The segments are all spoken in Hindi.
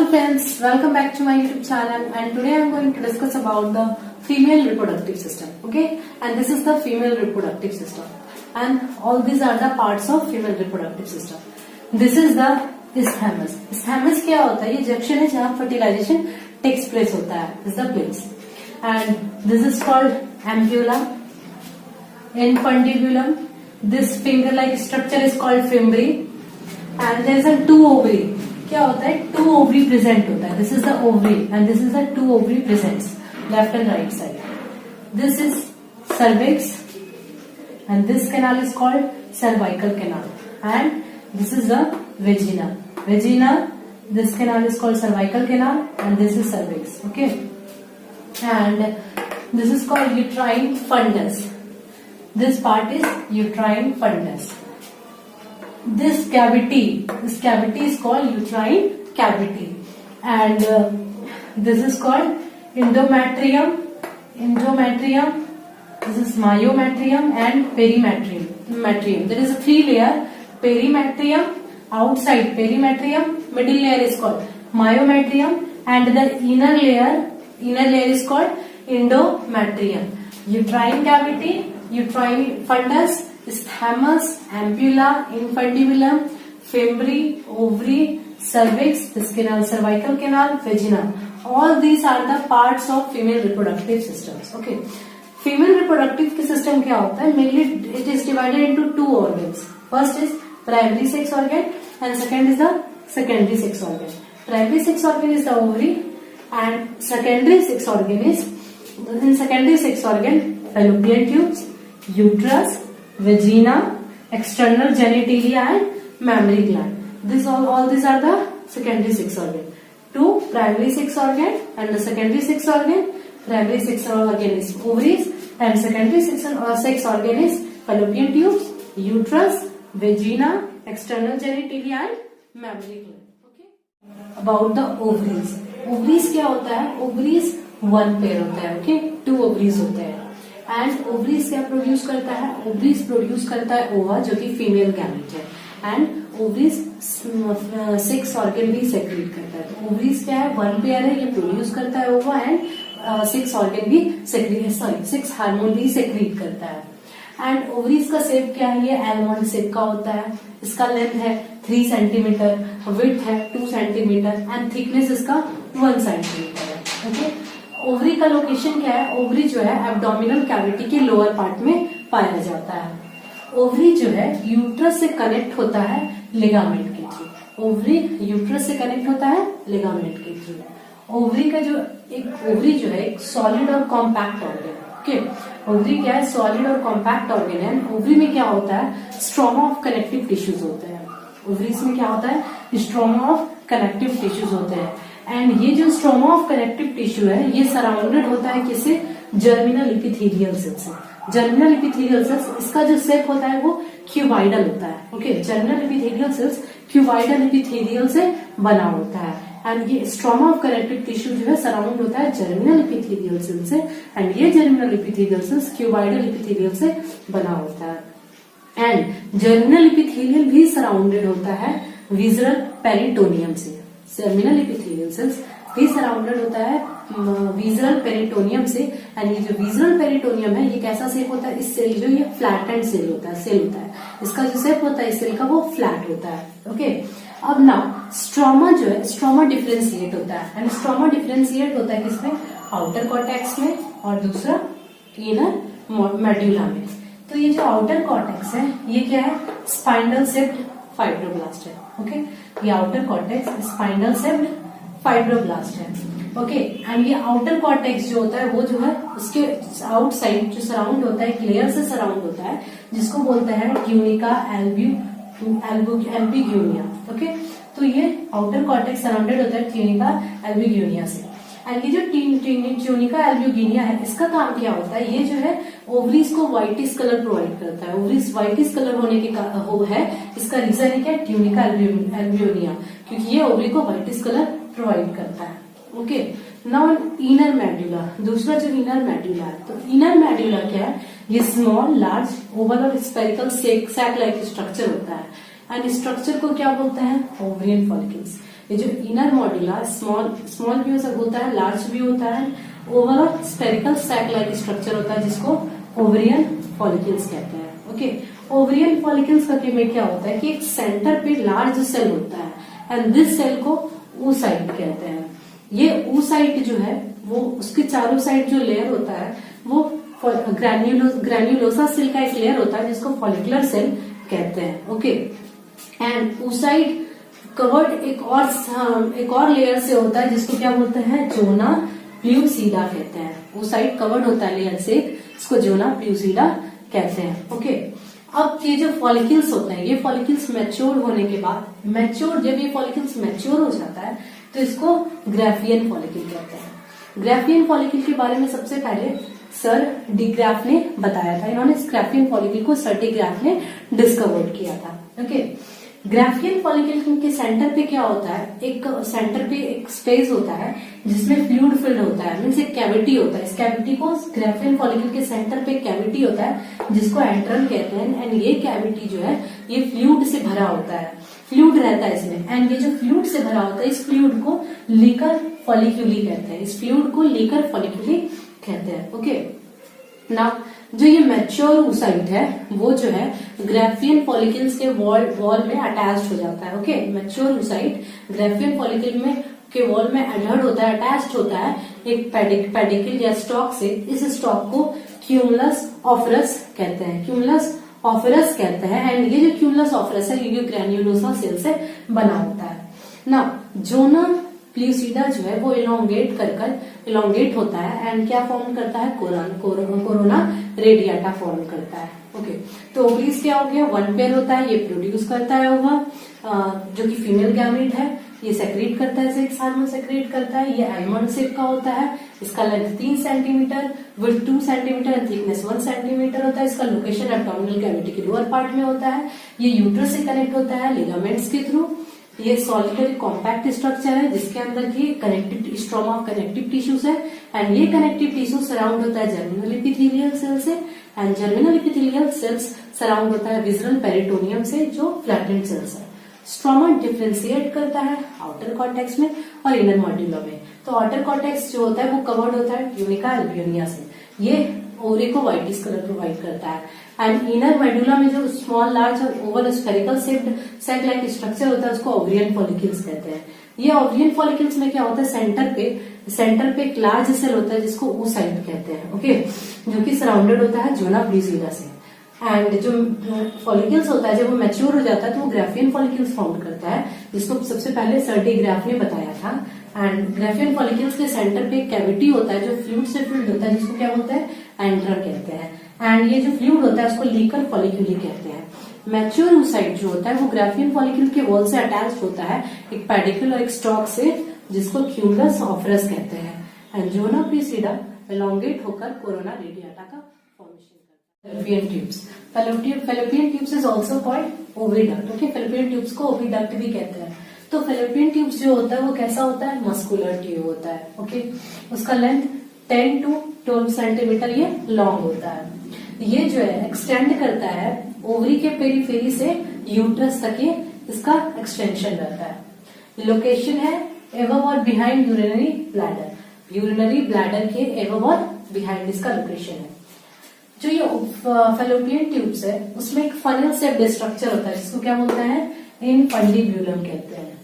friends, welcome back to my YouTube channel, and today I am going to discuss about the female reproductive system. Okay, and this is the female reproductive system, and all these are the parts of female reproductive system. This is the isthmus. Isthmus क्या होता है? ये जंक्शन है जहाँ fertilization takes place होता है. Is the place, and this is called ampulla. Infundibulum. This finger-like structure is called fimbriae, and there is a two ovary. क्या होता है? टू ओवरी प्रेजेंट होता है. This is the ovary and this is the two ovary presents left and right side. This is cervix and this canal is called cervical canal, and this is the vagina. This canal is called cervical canal and this is cervix. Okay, and this is called uterine fundus. This part is uterine fundus. This cavity is called uterine cavity, and this is called endometrium. This is myometrium and perimetrium. There is a three layer perimetrium, outside perimetrium, middle layer is called myometrium, and the inner layer is called endometrium. Uterine cavity, uterine fundus, isthmus, ampulla, infundibulum, fimbriae, ovary, cervix, this canal, cervical canal, vagina. All these are the parts of female reproductive systems. Okay, female reproductive system क्या होता है? Mainly it is divided into two organs. First is primary sex organ and second is the secondary sex organ. Primary sex organ is the ovary and secondary sex organ is, in secondary sex organ, fallopian tubes, uterus, vagina, external genitalia and mammary gland. This all these are the secondary sex organ. Two primary sex organ and the secondary sex organ. Primary sex organ is ovaries and secondary sex organ is fallopian tubes, uterus, vagina, external genitalia and mammary gland. Okay. About the ovaries. Ovaries क्या होता है? Ovaries one pair होता है. Okay, two ovaries होते हैं. एंड ओवरीज क्या प्रोड्यूस करता है? ओवरीज प्रोड्यूस करता है ओवा, जो कि फीमेल गैमेट है, एंड ओवरीज सेक्स ऑर्गन भी सेक्रेट करता है. तो ओवरीज क्या है? वन पेयर है, ये प्रोड्यूस करता है ओवा एंड सेक्स ऑर्गन भी सेक्स हार्मोन भी सेक्रेट करता है. एंड ओवरीज का शेप क्या है? ये एलमंड शेप का होता है. इसका लेंथ है 3 सेंटीमीटर, विड्थ है 2 सेंटीमीटर एंड थिकनेस इसका 1 सेंटीमीटर है. ओके, ओवरी का लोकेशन क्या है? ओवरी जो है एब्डोमिनल कैविटी के लोअर पार्ट में पाया जाता है. ओवरी जो है यूट्रस से कनेक्ट होता है लिगामेंट के थ्रू. ओवरी यूट्रस से कनेक्ट होता है लिगामेंट के थ्रू. ओवरी का जो है एक सॉलिड और कॉम्पैक्ट ऑर्गन. ओके, ओवरी क्या है? सॉलिड और कॉम्पैक्ट ऑर्गन है. ओवरी में क्या होता है? स्ट्रोमा ऑफ कनेक्टिव टिश्यूज होते हैं. ओवरीज में क्या होता है? स्ट्रोमा ऑफ कनेक्टिव टिश्यूज होते हैं. एंड ये जो स्ट्रोमा ऑफ कनेक्टिव टिश्यू है, ये सराउंडेड होता है किससे? जर्मिनल इपिथेलियल सेल से. जर्मिनल इपिथेलियल सेल्स, इसका जो शेप होता है वो क्यूबाइडल होता है. Okay, germinal epithelial cells cuboidal epithelial से बना होता है. एंड ये स्ट्रोमा ऑफ कनेक्टिव टिश्यू जो है सराउंड होता है जर्मिनल इपिथेलियल सेल से, एंड ये germinal epithelial cells cuboidal epithelial से बना होता है. एंड जर्मिनल इपिथेलियल भी सराउंडेड होता है विजरल पेरिटोनियम से. जर्मिनल इपिथेलियल सेल्स भी सराउंडेड होता है विजरल पेरिटोनियम से. एंड ये जो विजरल पेरिटोनियम है, ये कैसा शेप होता है? इस सेल जो ये फ्लैट एंड सेल होता है. इसका जो शेप होता है इस सेल का वो फ्लैट होता है. ओके, अब ना स्ट्रोमा जो है, स्ट्रोमा डिफरेंशिएट होता है. एंड स्ट्रोमा डिफरेंशिएट होता है किसमें? आउटर कॉर्टेक्स में और दूसरा इनर मेड्यूला में. तो ये जो आउटर कॉर्टेक्स है, ये क्या है? स्पाइनल शेप्ड फाइब्रोब्लास्ट है. ओके, ये outer cortex spinal shaped fibroblast है. ओके, एंड ये आउटर कॉर्टेक्स जो होता है वो जो है उसके आउटसाइड जो सराउंड होता है, एक लेयर से सराउंड होता है, जिसको बोलते हैं ट्यूनिका एल्बिग्यूनिया. ओके, तो ये आउटर कॉर्टेक्स सराउंडेड होता है ट्यूनिका एल्बिग्यूनिया से. एंड ये जो ट्यूनिका एल्ब्यूगिनिया है, इसका काम क्या होता है? ये जो है ओवरीज को व्हाइटिश कलर प्रोवाइड करता है. ओवरीज व्हाइटिश कलर होने के है, इसका रीजन है क्या? ट्यूनिका एल्ब्यूगिनिया, क्योंकि ये ओवरी को व्हाइटिश कलर प्रोवाइड करता है. Okay, now inner medulla. दूसरा जो इनर मेड्यूला है, तो इनर मेड्यूला क्या है? ये स्मॉल, लार्ज, ओवल और स्पेरिकल सैक लाइक स्ट्रक्चर होता है. एंड स्ट्रक्चर को क्या बोलते हैं? Ovarian follicles. ये जो इनर मॉड्यूला स्मॉल भी होता है, लार्ज भी होता है, overall spherical sac like structure होता है जिसको ओवरियन फॉलिकल्स कहते हैं। ओके, ओवरियन फॉलिकल्स का में क्या होता है कि एक सेंटर पे लार्ज सेल होता है एंड दिस सेल को oocyte कहते हैं। ये oocyte जो है वो उसके चारों साइड जो लेयर होता है वो ग्रैन्युलोसा सेल का एक लेयर होता है जिसको फॉलिकुलर सेल कहते हैं। ओके, एंड oocyte कवर्ड एक और लेयर से होता है जिसको क्या बोलते हैं, जोना प्ल्यूसिडा कहते हैं। oocyte कवर्ड होता है लेयर से, इसको जोना प्ल्यूसिडा कहते हैं। ओके, अब ये जो फॉलिकल्स होते हैं, ये फॉलिकल्स मैच्योर होने के बाद जब ये फॉलिकल्स मैच्योर हो जाता है तो इसको ग्राफियन फॉलिकल कहते हैं। ग्राफियन फॉलिकल के बारे में सबसे पहले सर डिग्राफ ने बताया था। इन्होंने ग्राफियन फॉलिकल को सर डिग्राफ ने डिस्कवर्ड किया था। ओके, ग्राफियन फॉलिकल के सेंटर पे क्या होता है, एक सेंटर पे एक स्पेस होता है जिसमें फ्लूइड फिल्ड होता है, मीन्स एक कैविटी होता है। इस कैविटी को ग्राफियन फॉलिकल के सेंटर पे कैविटी होता है जिसको एंट्रम कहते हैं एंड ये कैविटी जो है ये फ्लूइड से भरा होता है, फ्लूइड रहता है इसमें एंड ये जो फ्लूइड से भरा होता है इस फ्लूइड को लीकर फॉलिक्यूली कहते हैं। इस फ्लूइड को लीकर फॉलिक्यूली कहते हैं। ओके, ना जो ये मैच्योर oocyte है वो जो है ग्राफियन फॉलिकल्स के वॉल में अटैच्ड हो जाता है। Okay, mature oocyte Graafian follicle में के वॉल में एडहर्ड होता है, अटैच्ड होता है एक पेडिकल या स्टॉक से। इस स्टॉक को क्यूमुलस ऑफरस कहते हैं, क्यूमुलस ऑफरस कहते हैं एंड ये जो क्यूमुलस ऑफरस है ये ग्रैन्युलोसा सेल से बना होता है ना। जोना प्ल्यूसिडा जो है वो इलोंगेट होता है एंड क्या फॉर्म करता है, कोरोना रेडियाटा फॉर्म करता है। ओके, तो ओवरीज क्या हो गया, वन पेयर होता है, ये प्रोड्यूस करता है ओवा जो कि फीमेल गैमेट है, ये सेक्रेट करता है, सेक्स हार्मोन सेक्रेट करता है। ये आलमंड शेप का होता है, इसका length 3 centimetre, width 2 centimetre and thickness 1 centimetre होता है। इसका लोकेशन एब्डोमिनल कैविटी के लोअर पार्ट में होता है। ये यूट्रस से कनेक्ट होता है लिगामेंट्स के थ्रू। ये सॉलिटरी कॉम्पैक्ट स्ट्रक्चर है जिसके अंदर की connective stroma of connective tissues है एंड ये कनेक्टिव टिश्यू सराउंड होता है जर्मिनल एपिथेलियल सेल से and germinal epithelial cells surround होता है विजरल पेरिटोनियम से जो फ्लैटेंड सेल्स है। स्ट्रोमा डिफरेंशिएट करता है आउटर कॉर्टेक्स में और इनर मॉड्यूला में। तो आउटर कॉर्टेक्स जो होता है वो कवर्ड होता है ट्यूनिका अल्बियोनिया से, ये ओरे को व्हाइटिश कलर प्रोवाइड करता है एंड इनर मेडुला में जो स्मॉल लार्ज और oval spherical shaped sac like structure होता है उसको ओवरियन फॉलिकल्स कहते हैं। ये ओवरियन फॉलिकल्स में क्या होता है, सेंटर पे एक लार्ज सेल होता है जिसको oocyte कहते हैं। ओके, जो कि सराउंडेड होता है जोना प्ल्यूसिडा से एंड जो फॉलिकल्स होता है जब वो मैच्योर हो जाता है तो वो ग्राफियन फॉलिकल्स फॉर्म करता है जिसको सबसे पहले सर डिग्राफ ने बताया था। एंड ग्राफियन फॉलिकल्स के सेंटर पे एक कैविटी होता है जो फ्लूइड से फिल्ड होता है जिसको क्या बोलते हैं, एंट्रम कहते हैं एंड ये जो फ्लूइड होता है उसको लीकर फॉलिक्यूली कहते हैं। मैच्योर oocyte जो होता है वो ग्राफियन फॉलिकल के वॉल से अटैच्ड होता है एक पेडिकल और एक स्टॉक से जिसको क्यूमुलस ऑफरस कहते हैं एंड जोना प्ल्यूसिडा एलोंगेट होकर कोरोना रेडियाटा का फॉर्मेशन करता है। Fallopian tubes, fallopian tubes is also called oviduct. Okay, fallopian tubes को ओविडक्ट भी कहते हैं। तो फैलोपियन ट्यूब्स जो होता है वो कैसा होता है, मस्कुलर ट्यूब होता है। ओके, उसका लेंथ 10 to 12 सेंटीमीटर ये लॉन्ग होता है। ये जो है एक्सटेंड करता है ओवरी के पेरीफेरी से यूट्रस तक, ये इसका एक्सटेंशन रहता है। लोकेशन है एबव और behind urinary bladder, urinary bladder के एबव और बिहाइंड इसका लोकेशन है। जो ये फैलोपियन ट्यूब्स है उसमें एक फनल शेप्ड स्ट्रक्चर होता है जिसको क्या बोलते हैं, इनफंडिब्यूलम कहते हैं।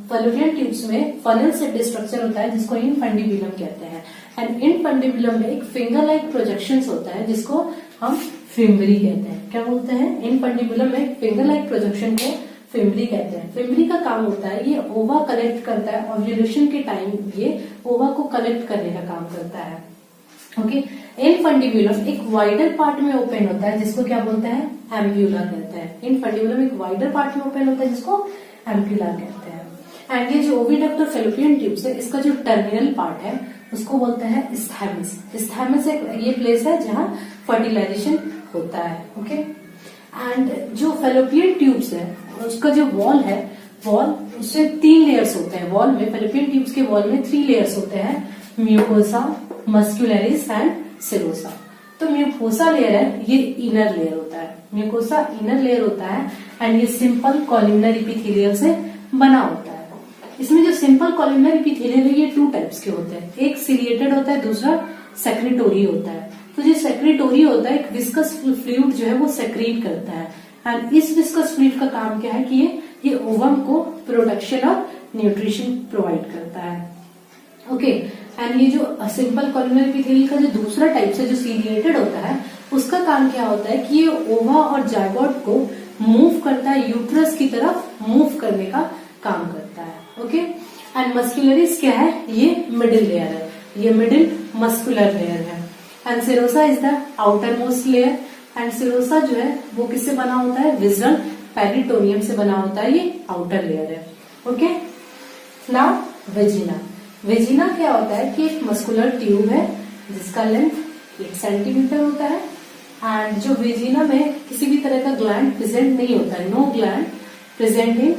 फैलोपियन ट्यूब्स में फनल शेप्ड स्ट्रक्चर होता है जिसको इनफंडिब्यूलम कहते हैं एंड इनफंडिब्यूलम में एक फिंगर लाइक प्रोजेक्शंस होता है जिसको हम फिम्बरी कहते हैं। क्या बोलते हैं, इनफंडिब्यूलम में फिंगर लाइक प्रोजेक्शन को फिम्बरी कहते हैं। फिम्बरी का काम होता है ये ओवा कलेक्ट करता है, ओव्यूलेशन के टाइम ये ओवा को कलेक्ट करने का काम करता है। ओके, इनफंडिब्यूलम एक वाइडर पार्ट में ओपन होता है जिसको क्या बोलते हैं, एम्प्यूला कहते हैं। इनफंडिब्यूलम एक वाइडर पार्ट में ओपन होता है जिसको एम्प्यूला कहते हैं। एंड ये जो ओविडक्ट और फैलोपियन ट्यूब्स है इसका जो टर्मिनल पार्ट है उसको बोलते हैं स्थाइमस। स्थाइमस ये प्लेस है जहां फर्टिलाइजेशन होता है। ओके, एंड जो फैलोपियन ट्यूब्स है उसका जो वॉल है, वॉल उससे 3 लेयर्स होते हैं। वॉल में फैलोपियन ट्यूब्स के वॉल में 3 लेयर्स होते हैं, म्यूकोसा, मस्कुलरिस एंड सेरोसा। तो म्यूकोसा लेयर है ये इनर लेयर होता है, म्यूकोसा इनर लेयर होता है एंड ये सिंपल कॉलमनर एपिथेलियल से बना होता है। इसमें जो सिंपल कॉलमनर एपिथेलियल है ये 2 टाइप्स के होते हैं, एक सिलिएटेड होता है, दूसरा सेक्रेटोरी होता है। तो जो सेक्रेटोरी होता है एक विस्कस फ्लूइड जो है वो सेक्रेट करता है, एंड इस विस्कस फ्लूइड का काम क्या है कि ये ओवम को प्रोडक्शन और न्यूट्रिशन प्रोवाइड करता है। ओके, एंड ये जो सिंपल कॉलमनर एपिथेलियल का जो दूसरा टाइप है जो सिलिएटेड होता है उसका काम क्या होता है कि ये ओवा और जायगोट को मूव करता है, यूट्रस की तरफ मूव करने का काम करता है। ओके, एंड मस्कुलरिस क्या है, ये मिडिल लेयर है, ये मिडिल मस्कुलर लेयर है, and serosa is the outer most layer, and serosa जो है वो किससे बना होता है, विजरल पेरिटोनियम से बना होता है, ये आउटर लेयर है। Okay, now vagina. वेजिना क्या होता है कि एक मस्कुलर ट्यूब है जिसका लेंथ 8 सेंटीमीटर होता है, एंड जो वेजिना में किसी भी तरह का ग्लैंड प्रेजेंट नहीं होता है, no gland present in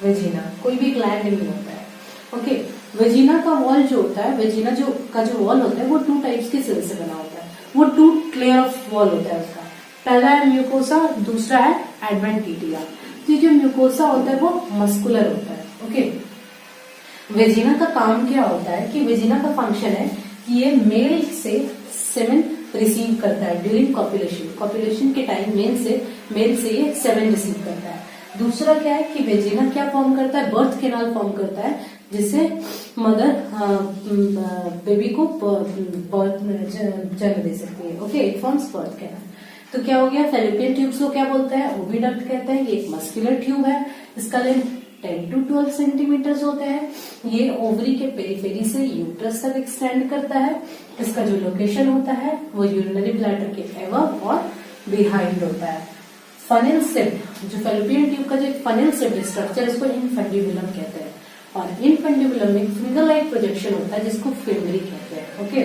vagina, कोई भी ग्लैंड नहीं होता है। ओके, वेजिना का वॉल जो होता है, वेजिना का जो वॉल होता है वो 2 टाइप्स के सेल से बना होता है, वो 2 लेयर ऑफ वॉल होता है उसका। पहला है म्यूकोसा, दूसरा है एडवेंटिटिया। तो जो म्यूकोसा होता है वो मस्कुलर होता है। ओके, वेजिना का काम क्या होता है कि वेजिना का फंक्शन है कि ये मेल से सेमेन रिसीव करता है ड्यूरिंग कॉपुलेशन, कॉपुलेशन के टाइम मेल से ये सेमेन रिसीव करता है। दूसरा क्या है कि वेजिना क्या फॉर्म करता है, बर्थ कैनाल फॉर्म करता है, जिससे मदर बेबी को जन्म दे सकती है। Okay, it forms birth canal. तो क्या हो गया, फेलोपियन ट्यूब्स को क्या बोलते हैं, ओविडक्ट कहते हैं। ये एक मस्कुलर ट्यूब है, इसका लेंथ 10 to 12 सेंटीमीटर होते हैं। ये ओवरी के पेरिफेरी से यूट्रस तक एक्सटेंड करता है। इसका जो लोकेशन होता है वो यूरिनरी ब्लैडर के एबव और बिहाइंड होता है। फनेल सेप्ट, जो फेलोपियन ट्यूब का जो फनेल सेप्ट स्ट्रक्चर, इसको इनफंडिबुलम कहते हैं, और इनफंडिबुलम में फिंगर लाइक प्रोजेक्शन होता है जिसको फिम्बरी कहते हैं। ओके,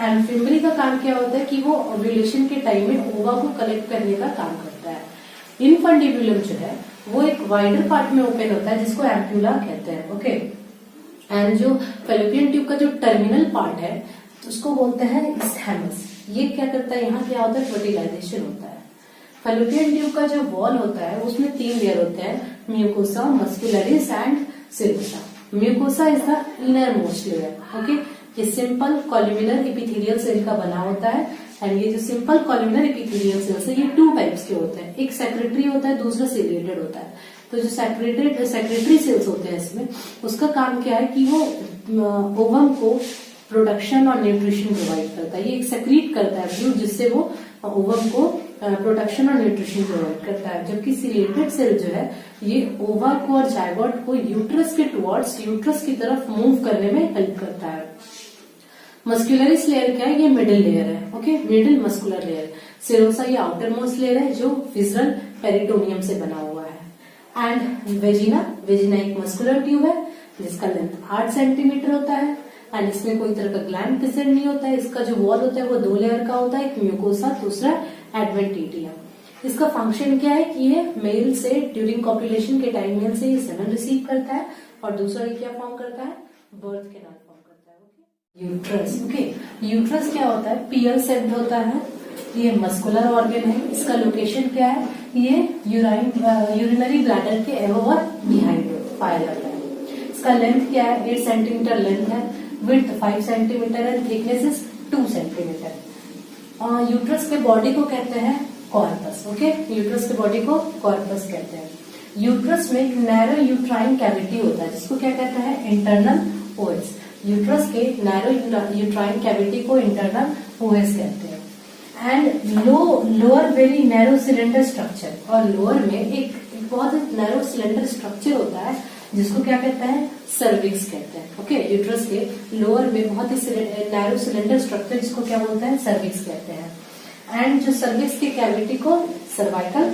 एंड फिम्बरी का काम क्या होता है कि वो ओव्यूलेशन के टाइम में ओवा को कलेक्ट करने का काम करता है। इनफंडिबुलम जो है वो एक वाइडर पार्ट में ओपन होता है जिसको एम्प्यूला कहते हैं। ओके, एंड जो फेलोपियन ट्यूब का जो टर्मिनल पार्ट है उसको बोलते हैं स्टेमस। ये क्या करता है, यहाँ क्या होता है, फर्टिलाइजेशन होता है। फेलोपियन ट्यूब का जो वॉल होता है उसमें 3 लेयर होते हैं, mucosa, muscularis and serosa. Mucosa is the inner most layer. Okay, ये सिंपल कॉलमनर एपिथेलियल सेल का बना होता है, एंड ये जो सिंपल कॉलमनर एपिथेलियल सेल्स है ये 2 टाइप्स के होते हैं, एक सेक्रेटरी होता है, दूसरा सिलिएटेड होता है। तो जो सेक्रेटरी सेल्स होते हैं इसमें उसका काम क्या है कि वो ओवम को प्रोडक्शन और न्यूट्रिशन प्रोवाइड करता है। ये एक सेक्रीट करता है फ्लूइड जिससे वो ओवम को प्रोडक्शन और न्यूट्रिशन प्रोवाइड करता है, जबकि सिलिएटेड सेल जो है ये ओवा को और जायगोट को यूट्रस के टुवर्ड्स, यूट्रस की तरफ मूव करने में हेल्प करता है। मस्कुलरिस लेयर क्या है, ये मिडिल लेयर है। Okay, middle muscular layer. Serosa ये आउटर मोस्ट लेयर है जो विजरल पेरिटोनियम से बना हुआ है। एंड वेजिना, वेजिना एक मस्कुलर ट्यूब है जिसका लेंथ 8 सेंटीमीटर होता है, एंड इसमें कोई तरह का ग्लैंड प्रेजेंट नहीं होता है। इसका जो वॉल होता है वो 2 लेयर का होता है, एक म्यूकोसा, दूसरा एडवेंटिटिया। इसका फंक्शन क्या है कि ये मेल से ड्यूरिंग कॉपुलेशन के टाइम मेल से ये सेमेन रिसीव करता है, और दूसरा ये क्या फॉर्म करता है, बर्थ कैनाल फॉर्म करता है। Okay, uterus. ओके, यूट्रस क्या होता है, पियल शेप्ड होता है, ये मस्कुलर ऑर्गन है। इसका लोकेशन क्या है, ये यूरिनरी ब्लैडर के एबव और बिहाइंड पाया जाता है। इसका लेंथ क्या है, 8 सेंटीमीटर लेंथ है, विड्थ 5 सेंटीमीटर है, थिकनेस इज 2 सेंटीमीटर। यूट्रस के बॉडी को कहते हैं कॉर्पस। ओके, यूट्रस के बॉडी को कॉर्पस कहते हैं। यूट्रस में एक नैरो यूट्राइन कैविटी होता है जिसको क्या कहते हैं, इंटरनल ओएस। यूट्रस के नैरो यूट्राइन कैविटी को इंटरनल ओएस कहते हैं। And lower very narrow cylinder structure, और लोअर में एक बहुत नैरो सिलेंडर स्ट्रक्चर होता है जिसको क्या कहते हैं, सर्विक्स कहते हैं। ओके, यूट्रस के लोअर में बहुत ही नैरो सिलेंडर स्ट्रक्चर जिसको क्या बोलते हैं, सर्विक्स कहते हैं। एंड जो सर्विक्स की कैविटी को सर्विकल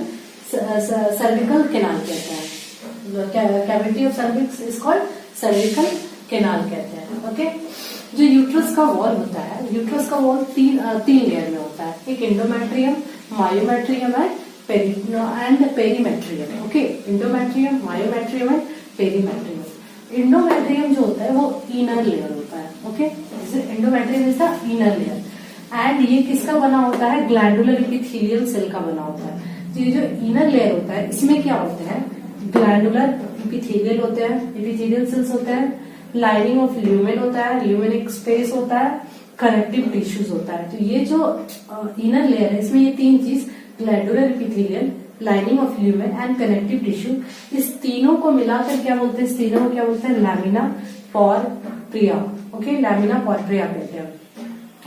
कैनाल कहते हैं। Cavity of cervix is called cervical canal कहते हैं। ओके, जो यूट्रस का वॉल होता है, यूट्रस का वॉल 3 लेयर में होता है, एक endometrium, myometrium and perimetrium. Okay, endometrium, myometrium and perimetrium. Endometrium जो होता है वो इनर लेयर होता है। Okay, endometrium is the inner layer, and ये किसका बना होता है, ग्लैंडुलर एपिथेलियल सेल का बना होता है। तो ये जो इनर लेयर होता है इसमें क्या होते हैं, ग्लैंडुलर एपिथेलियल होते हैं, एपिथेलियल सेल्स होते हैं, लाइनिंग ऑफ ल्यूमेन होता है, ल्यूमेनिक स्पेस होता है, कनेक्टिव टिश्यूज होता है। तो ये जो इनर लेयर है इसमें ये तीन चीज glandular epithelial, lining of lumen and connective tissue, इस तीनों को मिलाकर क्या बोलते हैं, इस तीनों को क्या बोलते हैं, लैमिना पोरप्रिया। ओके, लैमिना पोरप्रिया कहते हैं।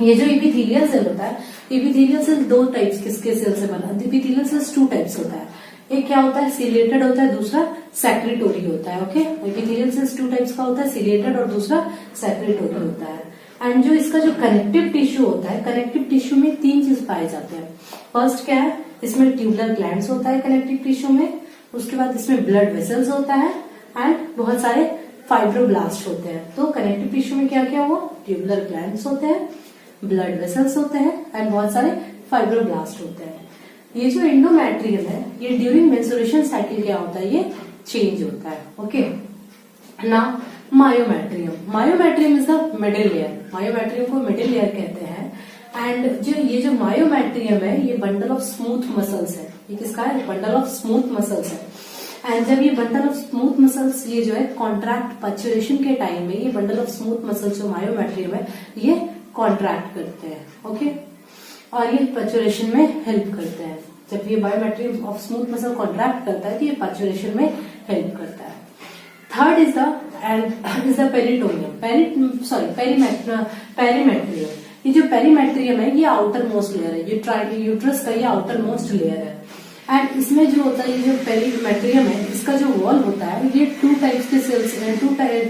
ये जो एपिथेलियल सेल होता है, एपिथेलियल सेल दो टाइप्स किसके सेल से बना, एपिथेलियल सेल्स टू टाइप्स होता है, एक क्या होता है सिलिएटेड होता है, दूसरा सेक्रेटोरी होता है। Okay, epithelial cells two types का होता है, सिलिएटेड और दूसरा सेक्रेटोरी होता है। एंड जो इसका जो कनेक्टिव टिश्यू होता है, कनेक्टिव टिश्यू में तीन चीज पाए जाते हैं। फर्स्ट क्या है, इसमें ट्यूबुलर ग्लैंड्स होता है कनेक्टिव टिश्यू में, उसके बाद इसमें ब्लड वेसल्स होता है एंड बहुत सारे फाइब्रोब्लास्ट होते हैं। तो कनेक्टिव टिश्यू में क्या क्या हुआ, ट्यूबुलर ग्लैंड्स होते हैं, ब्लड वेसल्स होते हैं एंड बहुत सारे फाइब्रोब्लास्ट होते हैं। ये जो एंडोमेट्रियम है ये ड्यूरिंग मेंस्ट्रुएशन साइकिल क्या होता है, ये चेंज होता है। ओके, ना myometrium, myometrium is the middle layer, myometrium को मिडिल लेयर कहते हैं। एंड जो ये जो मायोमेट्रियम है ये बंडल ऑफ स्मूथ मसल्स है, ये किसका है, बंडल ऑफ स्मूथ मसल्स है। एंड जब ये बंडल ऑफ स्मूथ मसल्स ये जो है कॉन्ट्रैक्ट पैचुरेशन के टाइम में ये बंडल ऑफ स्मूथ मसल्स जो मायोमेट्रियम है ये कॉन्ट्रैक्ट करते हैं। ओके, और ये पैचुरेशन में हेल्प करते हैं। जब ये myometrium of smooth muscle contract करता है तो ये पैचुरेशन में हेल्प करता है। Third is the peritoneum, perimetrium. ये जो पेरीमेट्रियम है ये आउटर मोस्ट लेयर है, ये यूट्रस का ये आउटर मोस्ट लेयर है। एंड इसमें जो होता है ये जो पेरीमेट्रियम है इसका जो वॉल होता है ये टू टाइप्स के सेल्स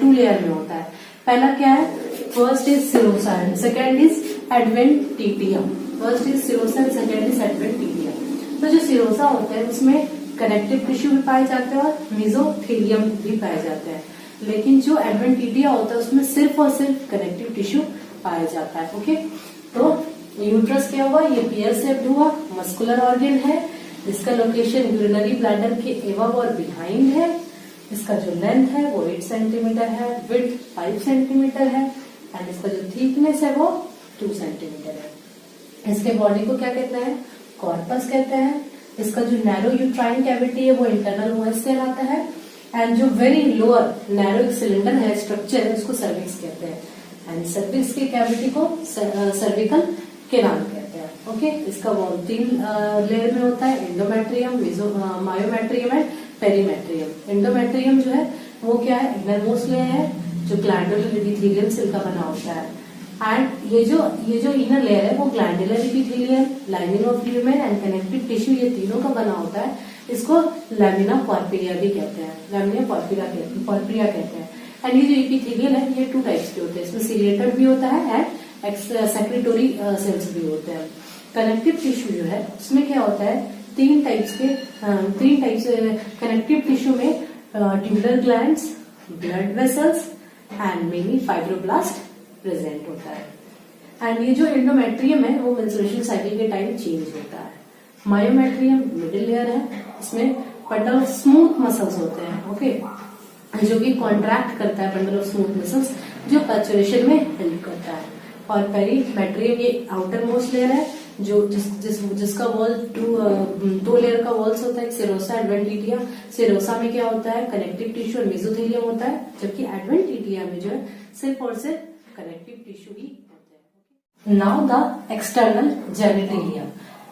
टू लेयर में होता है। पहला क्या है, first is serosa and second is adventitium. First is serosa and second is adventitium. तो जो सिरोसा होता है उसमें कनेक्टिव टिश्यू भी पाए जाते हैं और मेसोथेलियम भी पाए जाते हैं, लेकिन जो एडवेंटिटिया होता है उसमें सिर्फ और सिर्फ कनेक्टिव टिश्यू पाया जाता है। ओके, तो यूट्रस क्या हुआ, ये पेयर शेप्ड हुआ, मस्कुलर ऑर्गन है, इसका लोकेशन यूरिनरी ब्लैडर के एबव और बिहाइंड है, इसका जो लेंथ है वो 8 सेंटीमीटर है, विड्थ 5 सेंटीमीटर है एंड इसका जो थिकनेस है वो 2 सेंटीमीटर है। इसके बॉडी को क्या कहते हैं, कॉर्पस कहते हैं। इसका जो नैरो यूट्राइन कैविटी है वो इंटरनल वॉइस कहलाता है एंड जो वेरी लोअर नैरो सिलेंडर है स्ट्रक्चर है उसको सर्विक्स कहते हैं एंड सर्विक्स की कैविटी को सर्विकल केनाल कहते हैं। ओके, इसका वॉल 3 लेयर में होता है, endometrium, myometrium and perimetrium. Endometrium जो है वो क्या है, इनरमोस्ट लेयर है जो ग्लैंडुलर एपिथेलियल सेल का बना होता है। एंड ये जो इनर लेयर है वो glandular epithelial, lining of lumen and connective tissue ये तीनों का बना होता है। इसको लैमिना पोरप्रिया भी कहते हैं, लैमिना पोरप्रिया कहते हैं। एंड ये जो एपिथेलियल है ये 2 टाइप्स के होते हैं, इसमें सिलिएटेड भी होता है एंड सेक्रेटोरी सेल्स भी होते हैं। कनेक्टिव टिश्यू जो है उसमें क्या होता है, 3 टाइप्स कनेक्टिव टिश्यू में tubular glands, blood vessels and many fibroblast present होता है। एंड ये जो एंडोमेट्रियम है वो मेंस्ट्रुएशन साइकिल के टाइम चेंज होता है। मायोमेट्रियम मिडिल लेयर है, इसमें बंडल ऑफ स्मूथ मसल्स होते हैं। ओके, जो कि कॉन्ट्रैक्ट करता है बंडल ऑफ स्मूथ मसल्स जो पैचुरेशन में हेल्प करता है। और पेरीमेट्रियम ये आउटर मोस्ट लेयर है जो जिसका वॉल 2 लेयर का वॉल्स होता है, सिरोसा एडवेंटिटिया। सिरोसा में क्या होता है, कनेक्टिव टिश्यू और मेसोथेलियम होता है, जबकि एडवेंटिटिया में जो है सिर्फ और सिर्फ कनेक्टिव टिश्यू ही होते हैं। Now the external genitalia.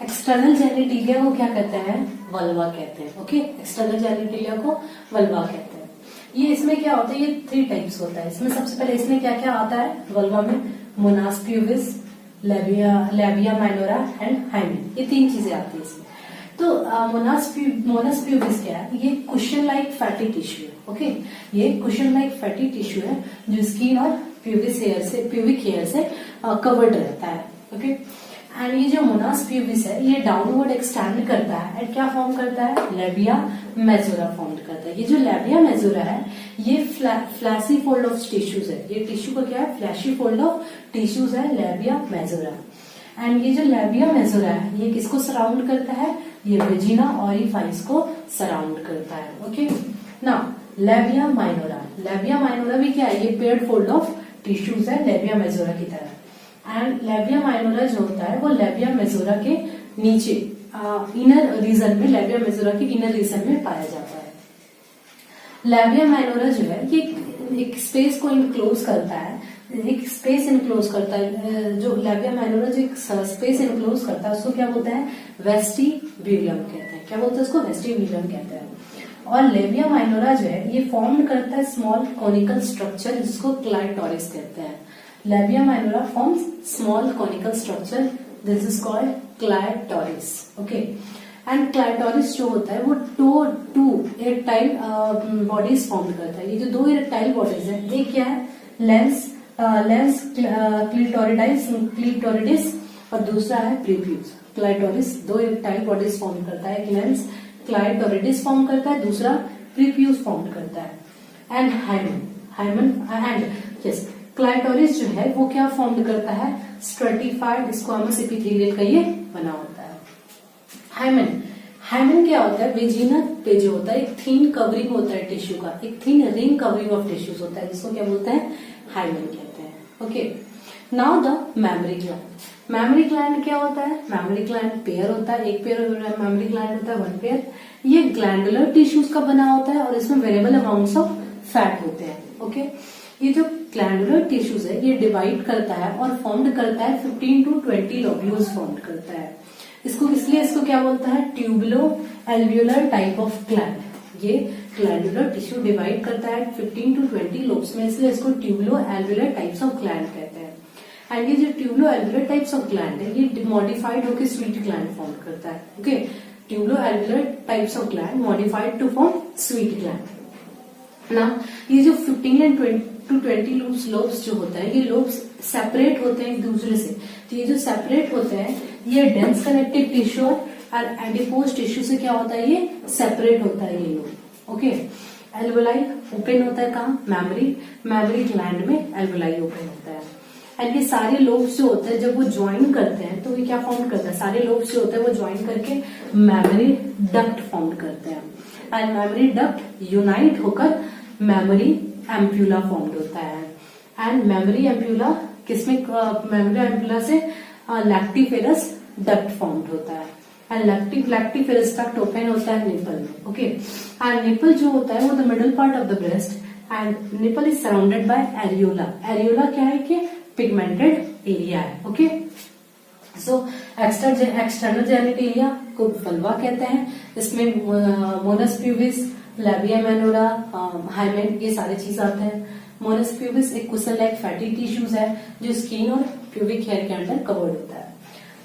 External genitalia को क्या कहते हैं, वल्वा कहते हैं। ओके, एक्सटर्नल जेनिटेलिया को वल्वा कहते हैं। ये इसमें क्या होता है, ये 3 टाइप्स होता है। इसमें सबसे पहले इसमें क्या क्या आता है वल्वा में, Mona's pubis, labia minora and hymen, ये 3 चीजें आती है इसमें। तो मोनास प्यूबिस क्या है, ये कुशन लाइक फैटी टिश्यू है। ओके, ये कुशन लाइक फैटी टिश्यू है जो स्किन और प्यूबिक हेयर से कवर्ड रहता है। ओके, एंड ये जो मोनास प्यूबिस है ये डाउनवर्ड एक्सटेंड करता है एंड क्या फॉर्म करता है, लेबिया मेजोरा फॉर्म करता है। ये जो लेबिया मेजोरा है ये फ्लैशी फोल्ड ऑफ टिश्यूज है, ये टिश्यू का क्या है, फ्लैशी फोल्ड ऑफ टिश्यूज है लेबिया मेजोरा। एंड ये जो लेबिया मेजोरा है ये किसको सराउंड करता है, ये वेजिना ऑरिफाइस को सराउंड करता है। ओके, ना लेबिया माइनोरा भी क्या है, ये पेयर्ड फोल्ड ऑफ टिश्यूज है लेबिया मेजोरा की तरह। एंड लेबिया माइनोरा जो होता है वो लेबिया मेजोरा के नीचे इनर रीजन में, लेबिया मेजोरा के इनर रीजन में पाया जाता है। लैबिया माइनोरा जो है ये एक स्पेस को इनक्लोज करता है, एक स्पेस इनक्लोज करता है। जो लैबिया माइनोरा जो एक स्पेस इनक्लोज करता है उसको क्या बोलते हैं, वेस्टिब्यूलम कहते हैं। क्या बोलते हैं उसको, वेस्टिब्यूलम कहते हैं। और लेबिया माइनोरा जो है ये फॉर्म करता है स्मॉल कॉनिकल स्ट्रक्चर जिसको क्लाइटोरिस कहते हैं। Labia minora forms small conical structure, this is called clitoris. Okay, and clitoris जो होता है वो टू इरेक्टाइल बॉडीज फॉर्म करता है। ये जो दो इरेक्टाइल बॉडीज है, एक क्या है, लेंस क्लिटोरिडिस और दूसरा है प्रीफ्यूज। क्लाइटोरिस दो इरेक्टाइल बॉडीज फॉर्म करता है, एक लेंस क्लाइटोरिडिस फॉर्म करता है, दूसरा प्रीफ्यूज फॉर्म करता है। And hymen and yes, clitoris जो है वो क्या फॉर्म करता है, स्ट्रेटिफाइड स्क्वामस एपिथेलियल का ये बना होता है। हाइमन क्या होता है, वेजिना पे जो होता है एक थीन कवरिंग होता है टिश्यू का, एक थीन रिंग कवरिंग ऑफ टिश्यूज होता है, जिसको क्या बोलते हैं, हाइमन कहते हैं। Okay, now the mammary gland. Mammary gland क्या होता है, मैमरी ग्लैंड पेयर होता है, एक पेयर मैमरी ग्लैंड होता है, वन पेयर। ये ग्लैंडुलर टिश्यूज का बना होता है और इसमें वेरिएबल अमाउंट्स ऑफ फैट होते हैं। ओके, ये जो ग्लैंडुलर टिश्यूज है ये डिवाइड करता है और फॉर्म करता है 15 to 20 लोब्यूल्स फॉर्म करता है। इसको क्या बोलता है, tubulo alveolar type of gland. ये ग्लैंडुलर टिश्यू डिवाइड करता है 15 to 20 लोब्स में, इसलिए इसको tubulo alveolar types of gland कहते हैं। एंड ये जो tubulo alveolar types of gland है ये मॉडिफाइड होकर स्वीट ग्लैंड फॉर्म करता है। Okay, tubulo alveolar types of gland modified to form sweat gland. ना ये जो 15 to 20 लोब्स जो होता है, ये लोब्स सेपरेट होते हैं एक दूसरे से। तो ये जो सेपरेट होते हैं ये डेंस कनेक्टिव टिश्यू और एडिपोज टिश्यू से क्या होता है, ये सेपरेट होता है ये लोब। ओके, एल्वोलाई ओपन होता है कहाँ, मैमरी ग्लैंड में एल्वोलाई ओपन होता है। एंड ये सारे लोब्स जो होते हैं जब वो ज्वाइन करते हैं तो ये क्या फॉर्म करता है, सारे लोब्स जो होते हैं वो ज्वाइन करके मैमरी डक्ट फॉर्म करते हैं। एंड मैमरी डक्ट यूनाइट होकर मैमरी एम्प्यूला फॉर्म होता है। एंड मैमरी एम्प्यूला किसमें, मैमरी एम्प्यूला से लैक्टिफेरस डक्ट फॉर्म होता है। एंड लैक्टिफेरस डक्ट ओपन होता है निपल में। ओके, एंड निपल जो होता है वो the middle part of the breast and nipple is surrounded by areola. Areola क्या है कि पिगमेंटेड एरिया है। ओके, सो एक्सटर्नल जेनिटेलिया को वल्वा कहते हैं। इसमें Moonis pubis, labia minora, hymen ये सारे चीज आते हैं। मोनस प्यूबिस एक कुसल लाइक फैटी टिश्यूज है जो स्किन और प्यूबिक हेयर के अंदर कवर्ड होता है।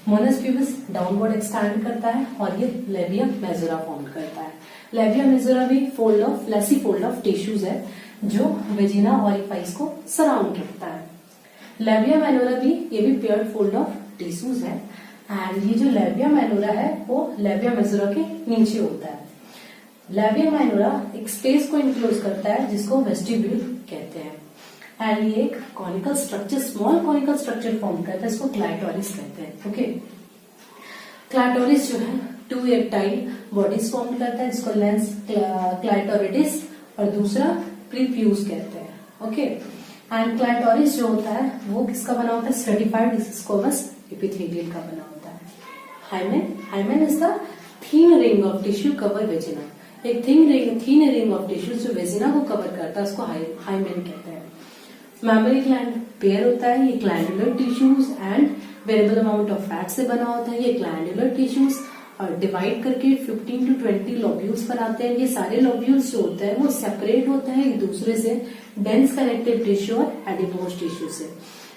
मोनस प्यूबिस डाउनवर्ड एक्सटेंड करता है और ये लेबिया मेजोरा फॉर्म करता है। लेबिया मेजोरा भी फ्लैसी फोल्ड ऑफ टिश्यूज है जो वेजिना ऑरिफाइस को सराउंड रखता है। लेबिया माइनोरा भी ये भी पेयर्ड फोल्ड ऑफ टिश्यूज है। एंड ये जो लेबिया माइनोरा है वो लेबिया मेजोरा के नीचे होता है। लेबिया माइनोरा एक स्पेस को इनक्लोज करता है जिसको वेस्टिब्यूल कहते हैं। एंड ये एक conical structure, small conical structure form करता है, इसको क्लाइटोरिस कहते हैं। ओके, क्लाइटोरिस जो है टू इरेक्टाइल बॉडीज फॉर्म करता है जिसको लेंस क्लाइटोरिडिस और दूसरा प्रीफ्यूज कहते हैं। ओके, एंड क्लाइटोरिस जो होता है वो किसका बना होता है, स्ट्रेटिफाइड स्क्वामस एपिथेलियल का बना होता है। Hymen is the thin ring of tissue cover vagina. एक थीन रिंग ऑफ टिश्यू जो वेजिना को कवर करता है उसको हाइमेन कहते हैं। मैमरी ग्लैंड पेयर होता है, ये glandular tissues and variable amount of fat से बना होता है। ये ग्लैंडुलर टिश्यूज और डिवाइड करके 15 to 20 लोब्यूल्स बनाते हैं। ये सारे लोब्यूल्स जो होते हैं वो सेपरेट होते हैं एक दूसरे से डेंस कनेक्टिव टिश्यू और एडिपोज टिश्यू से।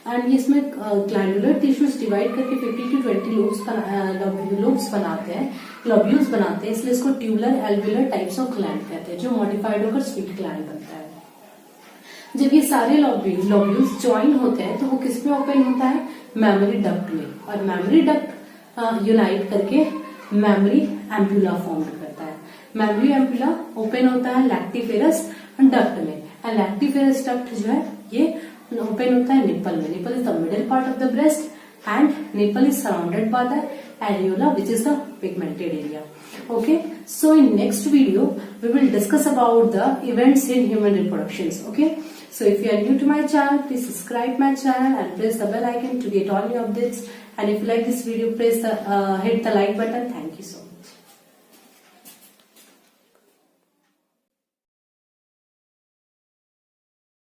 एंड इसमें ग्लैंडुलर टिश्यूज डिवाइड करके 50 to 20 लोब्यूल्स बनाते हैं, इसलिए इसको tubular alveolar types of gland कहते हैं जो मॉडिफाइड होकर स्वीट ग्लैंड बनता है। जब ये सारे लोब्यूल्स ज्वाइन होते हैं तो वो किस में ओपन होता है, मैमरी डक्ट में। और मैमरी डक्ट यूनाइट करके मैमरी एम्प्यूला फॉर्म करता है। मैमरी एम्प्यूला ओपन होता है लैक्टिफेरस डक्ट में। एंड लैक्टिफेरस डक्ट जो है ये ओपन होता है निपल में। Nipple is the middle part of the breast and nipple is surrounded by the areola which is the pigmented area. Okay, so in next video we will discuss about the events in human reproductions. Okay, so if you are new to my channel, please subscribe my channel and press the bell icon to get all new updates. And if you like this video, hit the like button. Thank you so much.